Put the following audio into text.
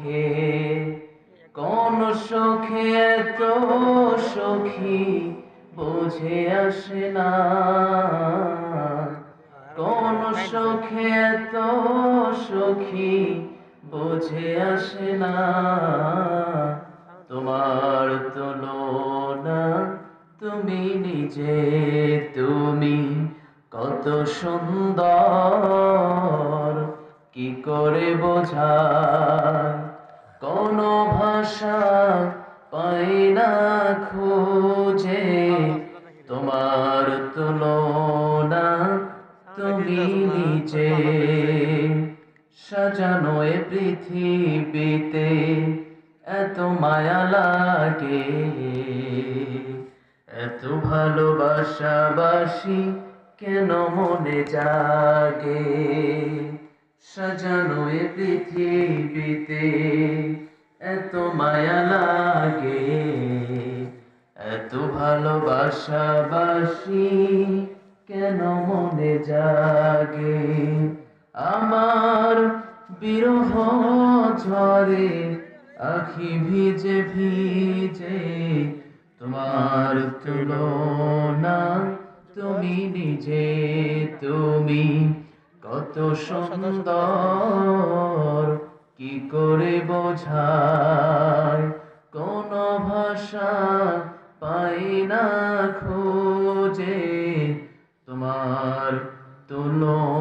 সুখে, কোন সুখে এত সুখী বুঝে আসে না, কোন সুখে এত সুখী বুঝে আসে না, তোমার তুলনা তুমি নিজে, তুমি কত সুন্দর, কি করে বোঝায়, কোন ভাষা পাই না খুঁজে, তোমার তুলনা তুমি নিজে, সাজানো এ পৃথিবীতে এত মায়া লাগে, এত ভালোবাসাবাসি কেন মনে জাগে, সাজানো এ পৃথিবীতে এত মায়া লাগে, এত ভালোবাসাবাসি কেন মনে জাগে, আমার বিরহ ঝরে আখি ভিজে ভিজে, তোমার তুলনা তুমি নিজে, তুমি কত সুন্দর, কি করে বোঝায়, কোন ভাষা পাই না খুঁজে, তোমার তুলনা